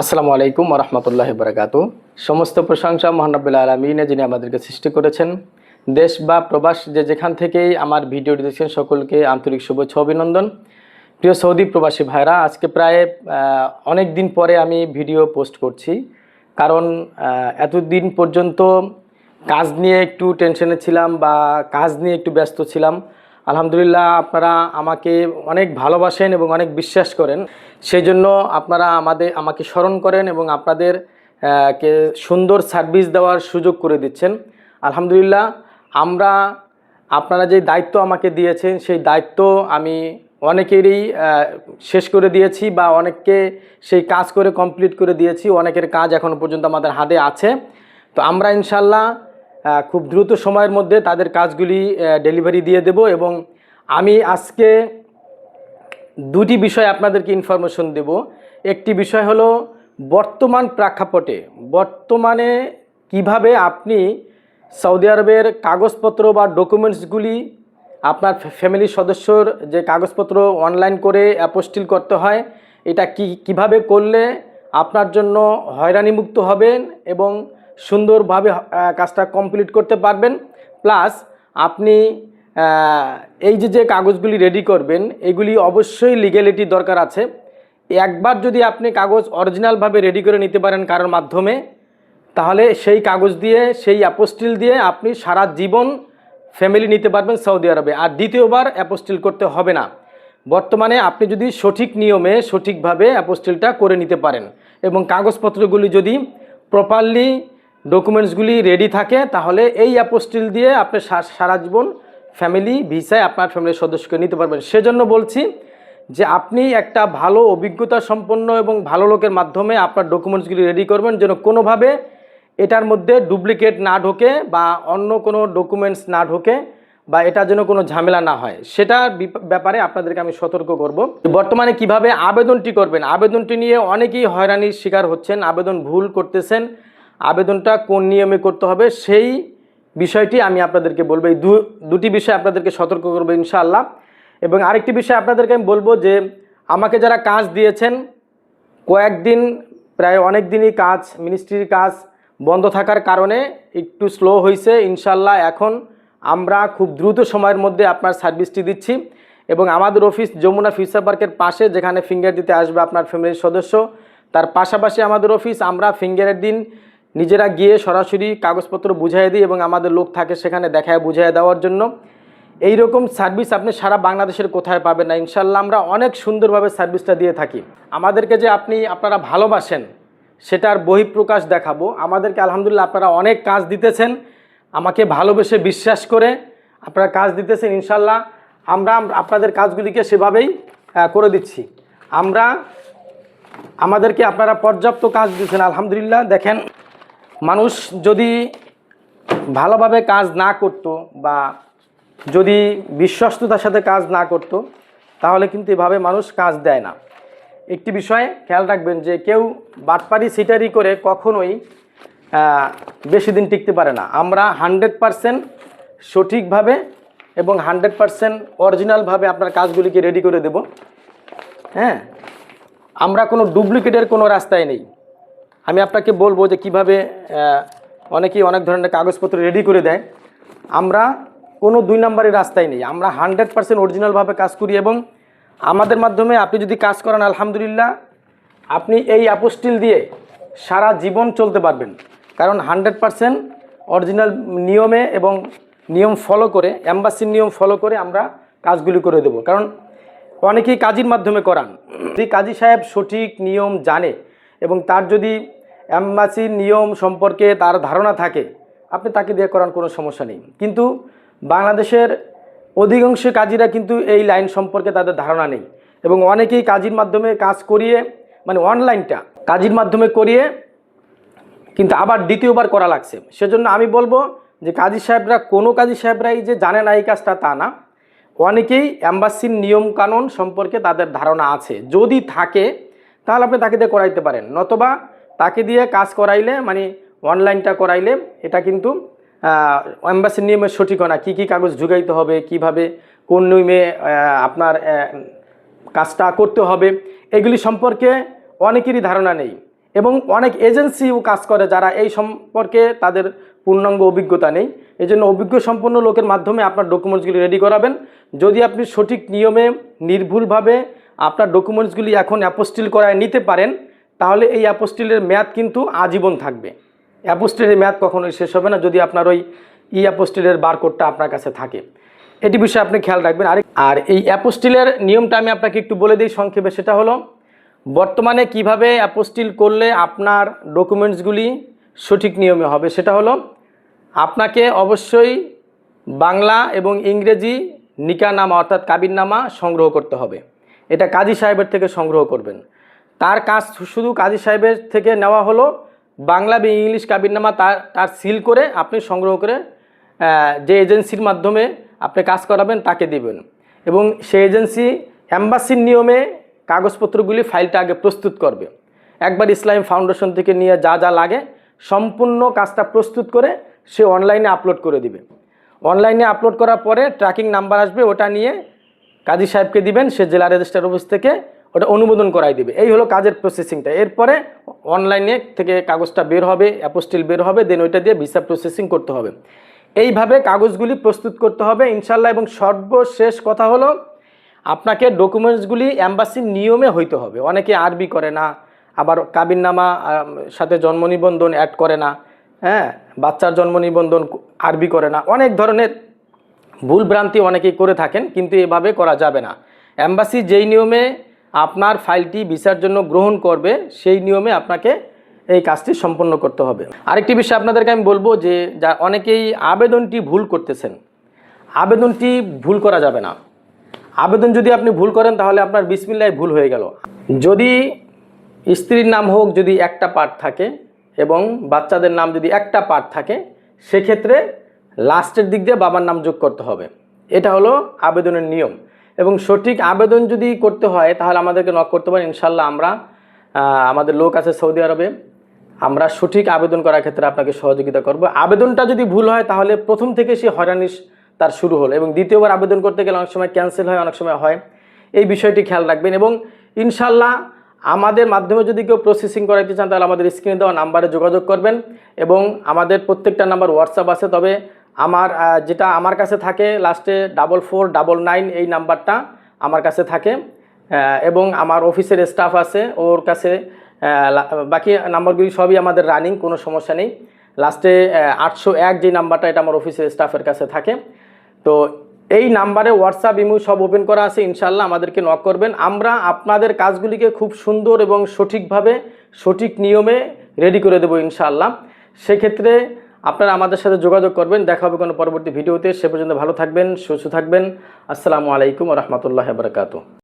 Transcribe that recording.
আসসালামু আলাইকুম ওয়া রাহমাতুল্লাহি ওয়া বারাকাতুহু। সমস্ত প্রশংসা মহান রব্বুল আলামিন যিনি আমাদেরকে সৃষ্টি করেছেন। দেশ বা প্রবাস যেখান থেকেই আমার ভিডিওটি দেখছেন সকলকে আন্তরিক শুভেচ্ছা অভিনন্দন। প্রিয় সৌদি প্রবাসী ভাইরা, আজকে প্রায় অনেক দিন পরে আমি ভিডিও পোস্ট করছি। কারণ এতদিন পর্যন্ত কাজ নিয়ে একটু টেনশনে ছিলাম বা কাজ নিয়ে একটু ব্যস্ত ছিলাম। আলহামদুলিল্লাহ, আপনারা আমাকে অনেক ভালোবাসেন এবং অনেক বিশ্বাস করেন। সেই জন্য আপনারা আমাকে স্মরণ করেন এবং আপনাদের কে সুন্দর সার্ভিস দেওয়ার সুযোগ করে দিচ্ছেন। আলহামদুলিল্লাহ, আপনারা যে দায়িত্ব আমাকে দিয়েছেন সেই দায়িত্ব আমি অনেকেরই শেষ করে দিয়েছি বা অনেককে সেই কাজ করে কমপ্লিট করে দিয়েছি। অনেকের কাজ এখনও পর্যন্ত আমাদের হাতে আছে। তো আমরা ইনশাল্লাহ খুব দ্রুত সময়ের মধ্যে তাদের কাজগুলি ডেলিভারি দিয়ে দেব। এবং আমি আজকে দুটি বিষয় আপনাদেরকে ইনফরমেশন দেব। একটি বিষয় হলো বর্তমান প্রেক্ষাপটে বর্তমানে কিভাবে আপনি সৌদি আরবের কাগজপত্র বা ডকুমেন্টসগুলি আপনার ফ্যামিলির সদস্যর যে কাগজপত্র অনলাইন করে অ্যাপোস্টিল করতে হয়, এটা কিভাবে করলে আপনার জন্য হয়রানিমুক্ত হবেন এবং সুন্দরভাবে কাজটা কমপ্লিট করতে পারবেন। প্লাস আপনি এই যে কাগজগুলি রেডি করবেন, এগুলি অবশ্যই লিগ্যালিটি দরকার আছে। একবার যদি আপনি কাগজ অরিজিনালভাবে রেডি করে নিতে পারেন কারোর মাধ্যমে, তাহলে সেই কাগজ দিয়ে সেই অ্যাপোস্টিল দিয়ে আপনি সারা জীবন ফ্যামিলি নিতে পারবেন সৌদি আরবে, আর দ্বিতীয়বার অ্যাপোস্টিল করতে হবে না। বর্তমানে আপনি যদি সঠিক নিয়মে সঠিকভাবে অ্যাপোস্টিলটা করে নিতে পারেন এবং কাগজপত্রগুলি যদি প্রপারলি ডকুমেন্টসগুলি রেডি থাকে, তাহলে এই অ্যাপোস্টিল দিয়ে আপনি সারা জীবন ফ্যামিলি ভিসায় আপনার ফ্যামিলির সদস্যকে নিতে পারবেন। সেজন্য বলছি যে আপনি একটা ভালো অভিজ্ঞতা সম্পন্ন এবং ভালো লোকের মাধ্যমে আপনার ডকুমেন্টসগুলি রেডি করবেন, যেন কোনোভাবে এটার মধ্যে ডুপ্লিকেট না ঢোকে বা অন্য কোনো ডকুমেন্টস না ঢোকে বা এটা যেন কোনো ঝামেলা না হয়, সেটার ব্যাপারে আপনাদেরকে আমি সতর্ক করব। বর্তমানে কিভাবে আবেদনটি করবেন, আবেদনটি নিয়ে অনেকেই হয়রানির শিকার হচ্ছেন, আবেদন ভুল করতেছেন। আবেদনটা কোন নিয়মে করতে হবে সেই বিষয়টি আমি আপনাদেরকে বলবো। এই দুটি বিষয় আপনাদেরকে সতর্ক করবো ইনশাআল্লাহ। এবং আরেকটি বিষয় আপনাদেরকে আমি বলবো যে আমাকে যারা কাজ দিয়েছেন, কয়েকদিন প্রায় অনেক দিনই কাজ, মিনিস্ট্রির কাজ বন্ধ থাকার কারণে একটু স্লো হয়েছে। ইনশাআল্লাহ এখন আমরা খুব দ্রুত সময়ের মধ্যে আপনার সার্ভিসটি দিচ্ছি। এবং আমাদের অফিস যমুনা ফিউচার পার্কের পাশে, যেখানে ফিঙ্গার দিতে আসবে আপনার ফ্যামিলির সদস্য, তার পাশাপাশি আমাদের অফিস। আমরা ফিঙ্গারের দিন নিজেরা গিয়ে সরাসরি কাগজপত্র বুঝিয়ে দিই এবং আমাদের লোক থাকে সেখানে দেখায় বুঝিয়ে দেওয়ার জন্য। এই রকম সার্ভিস আপনি সারা বাংলাদেশের কোথায় পাবেন না। ইনশাল্লাহ আমরা অনেক সুন্দরভাবে সার্ভিসটা দিয়ে থাকি। আমাদেরকে যে আপনারা ভালোবাসেন সেটার বহিঃপ্রকাশ দেখাবো। আমাদেরকে আলহামদুলিল্লাহ আপনারা অনেক কাজ দিতেছেন, আমাকে ভালোবেসে বিশ্বাস করে আপনারা কাজ দিতেছেন। ইনশাল্লাহ আমরা আপনাদের কাজগুলিকে সেভাবেই করে দিচ্ছি। আমাদেরকে আপনারা পর্যাপ্ত কাজ দিচ্ছেন আলহামদুলিল্লাহ। দেখেন, মানুষ যদি ভালোভাবে কাজ না করত বা যদি বিশ্বস্ততার সাথে কাজ না করত, তাহলে কিন্তু এভাবে মানুষ কাজ দেয় না। একটি বিষয় খেয়াল রাখবেন যে কেউ বাটপারি সিটারি করে কখনোই বেশি দিন টিকতে পারে না। আমরা 100% সঠিকভাবে এবং 100% অরিজিনালভাবে আপনার কাজগুলিকে রেডি করে দেব। হ্যাঁ, আমরা কোনো ডুপ্লিকেটের কোনো রাস্তায় নেই। আমি আপনাকে বলবো যে কিভাবে অনেকেই অনেক ধরনের কাগজপত্র রেডি করে দেয়। আমরা কোনো 2 নম্বরের রাস্তায় নেই। আমরা 100% অরিজিনালভাবে কাজ করি এবং আমাদের মাধ্যমে আপনি যদি কাজ করেন, আলহামদুলিল্লাহ আপনি এই অ্যাপোস্টিল দিয়ে সারা জীবন চলতে পারবেন। কারণ 100% অরিজিনাল নিয়মে এবং নিয়ম ফলো করে, এম্বাসির নিয়ম ফলো করে আমরা কাজগুলি করে দেব। কারণ অনেকেই কাজীর মাধ্যমে করান। যদি কাজী সাহেব সঠিক নিয়ম জানে এবং তার যদি এম্বাসির নিয়ম সম্পর্কে তার ধারণা থাকে, আপনি তাকে দিয়ে করান, কোনো সমস্যা নেই। কিন্তু বাংলাদেশের অধিকাংশ কাজীরা কিন্তু এই লাইন সম্পর্কে তাদের ধারণা নেই এবং অনেকেই কাজীর মাধ্যমে কাজ করিয়ে, মানে অনলাইনটা কাজীর মাধ্যমে করিয়ে কিন্তু আবার দ্বিতীয়বার করা লাগছে। সেজন্য আমি বলবো যে কাজী সাহেবরাই যে জানে না এই কাজটা, তা না। অনেকেই এম্বাসির নিয়মকানুন সম্পর্কে তাদের ধারণা আছে। যদি থাকে তাহলে আপনি তাকে দিয়ে করাইতে পারেন, নতবা তাকে দিয়ে কাজ করাইলে, মানে অনলাইনটা করাইলে এটা কিন্তু এম্বাসির নিয়মের সঠিক হয় না। কী কী কাগজ ঢুকাইতে হবে, কিভাবে কোন নিয়মে আপনার কাজটা করতে হবে, এগুলি সম্পর্কে অনেকেরই ধারণা নেই। এবং অনেক এজেন্সিও কাজ করে যারা এই সম্পর্কে তাদের পূর্ণাঙ্গ অভিজ্ঞতা নেই। এই জন্য অভিজ্ঞ সম্পন্ন লোকের মাধ্যমে আপনার ডকুমেন্টসগুলি রেডি করাবেন। যদি আপনি সঠিক নিয়মে নির্ভুলভাবে আপনার ডকুমেন্টসগুলি এখন অ্যাপোস্টিল করায় নিতে পারেন, তাহলে এই অ্যাপোস্টিলের মেয়াদ কিন্তু আজীবন থাকবে। অ্যাপোস্টিলের মেয়াদ কখনোই শেষ হবে না যদি আপনার ওই অ্যাপোস্টিলের বারকোডটা আপনার কাছে থাকে। এটি বিষয়ে আপনি খেয়াল রাখবেন। আর এই অ্যাপোস্টিলের নিয়মটা আমি আপনাকে একটু বলে দিই সংক্ষেপে। সেটা হলো, বর্তমানে কিভাবে অ্যাপোস্টিল করলে আপনার ডকুমেন্টসগুলি সঠিক নিয়মে হবে। সেটা হলো, আপনাকে অবশ্যই বাংলা এবং ইংরেজি নিকাহনামা অর্থাৎ কাবিননামা সংগ্রহ করতে হবে। এটা কাজী সাহেবের থেকে সংগ্রহ করবেন। তার কাজ শুধু কাজী সাহেবের থেকে নেওয়া হলো বাংলা বা ইংলিশ কাবিননামা তার সিল করে আপনি সংগ্রহ করে যে এজেন্সির মাধ্যমে আপনি কাজ করাবেন তাকে দিবেন, এবং সেই এজেন্সি অ্যাম্বাসির নিয়মে কাগজপত্রগুলি ফাইলটা আগে প্রস্তুত করবে। একবার ইসলাম ফাউন্ডেশন থেকে নিয়ে যা যা লাগে সম্পূর্ণ কাজটা প্রস্তুত করে সে অনলাইনে আপলোড করে দিবে। অনলাইনে আপলোড করার পরে ট্র্যাকিং নাম্বার আসবে, ওটা নিয়ে কাজী সাহেবকে দিবেন, সে জেলা রেজিস্ট্রার অফিস থেকে ওটা অনুমোদন করাই দিবে। এই হলো কাজের প্রসেসিংটা। এরপরে অনলাইনে থেকে কাগজটা বের হবে, অ্যাপোস্টিল বের হবে, দেন ওইটা দিয়ে ভিসা প্রসেসিং করতে হবে। এইভাবে কাগজগুলি প্রস্তুত করতে হবে ইনশাল্লাহ। এবং সর্বশেষ কথা হলো, আপনাকে ডকুমেন্টসগুলি অ্যাম্বাসির নিয়মে হইতে হবে। অনেকে আরবি করে না, আবার কাবিননামা সাথে জন্ম নিবন্ধন অ্যাড করে না, হ্যাঁ, বাচ্চার জন্ম নিবন্ধন আরবি করে না, অনেক ধরনের ভুল ভ্রান্তি অনেকেই করে থাকেন, কিন্তু এভাবে করা যাবে না। অ্যাম্বাসি যেই নিয়মে আপনার ফাইলটি ভিসার জন্য গ্রহণ করবে সেই নিয়মে আপনাকে এই কাজটি সম্পন্ন করতে হবে। আরেকটি বিষয় আপনাদেরকে আমি বলবো যে অনেকেই আবেদনটি ভুল করতেছেন। আবেদনটি ভুল করা যাবে না। আবেদন যদি আপনি ভুল করেন তাহলে আপনার বিসমিল্লাহ ভুল হয়ে গেল। যদি স্ত্রীর নাম হোক যদি একটা পার্ট থাকে এবং বাচ্চাদের নাম যদি একটা পার্ট থাকে, সেক্ষেত্রে লাস্টের দিক দিয়ে বাবার নাম যোগ করতে হবে। এটা হলো আবেদনের নিয়ম। এবং সঠিক আবেদন যদি করতে হয় তাহলে আমাদেরকে নক করতে পারেন। ইনশাল্লাহ আমরা আমাদের লোক আছে সৌদি আরবে, আমরা সঠিক আবেদন করার ক্ষেত্রে আপনাকে সহযোগিতা করব। আবেদনটা যদি ভুল হয় তাহলে প্রথম থেকে সে হয়রানি তার শুরু হলো, এবং দ্বিতীয়বার আবেদন করতে গেলে অনেক সময় ক্যান্সেল হয়, অনেক সময় হয়। এই বিষয়টি খেয়াল রাখবেন। এবং ইনশাল্লাহ আমাদের মাধ্যমে যদি কেউ প্রসেসিং করাইতে চান তাহলে আমাদের স্ক্রিনে দেওয়া নাম্বারে যোগাযোগ করবেন। এবং আমাদের প্রত্যেকটা নাম্বার হোয়াটসঅ্যাপ আছে, তবে যেটা আমার কাছে থাকে লাস্টে 4499 এই নাম্বারটা আমার কাছে থাকে, এবং আমার অফিসের স্টাফ আছে ওর কাছে। বাকি নাম্বারগুলি সবই আমাদের রানিং, কোনো সমস্যা নেই। লাস্টে 801 যে নাম্বারটা, এটা আমার অফিসের স্টাফের কাছে থাকে। তো এই নাম্বারে হোয়াটসঅ্যাপ ইমো সব ওপেন করা আছে। ইনশাল্লাহ আমাদেরকে নক করবেন। আমরা আপনাদের কাজগুলিকে খুব সুন্দর এবং সঠিকভাবে সঠিক নিয়মে রেডি করে দেবো ইনশাল্লাহ। সেক্ষেত্রে আপনারা আমাদের সাথে যোগাযোগ করবেন। দেখা হবে কোনো পরবর্তী ভিডিওতে। সে পর্যন্ত ভালো থাকবেন, সুস্থ থাকবেন। আসসালামু আলাইকুম ওয়া রাহমাতুল্লাহি ওয়া বারাকাতুহু।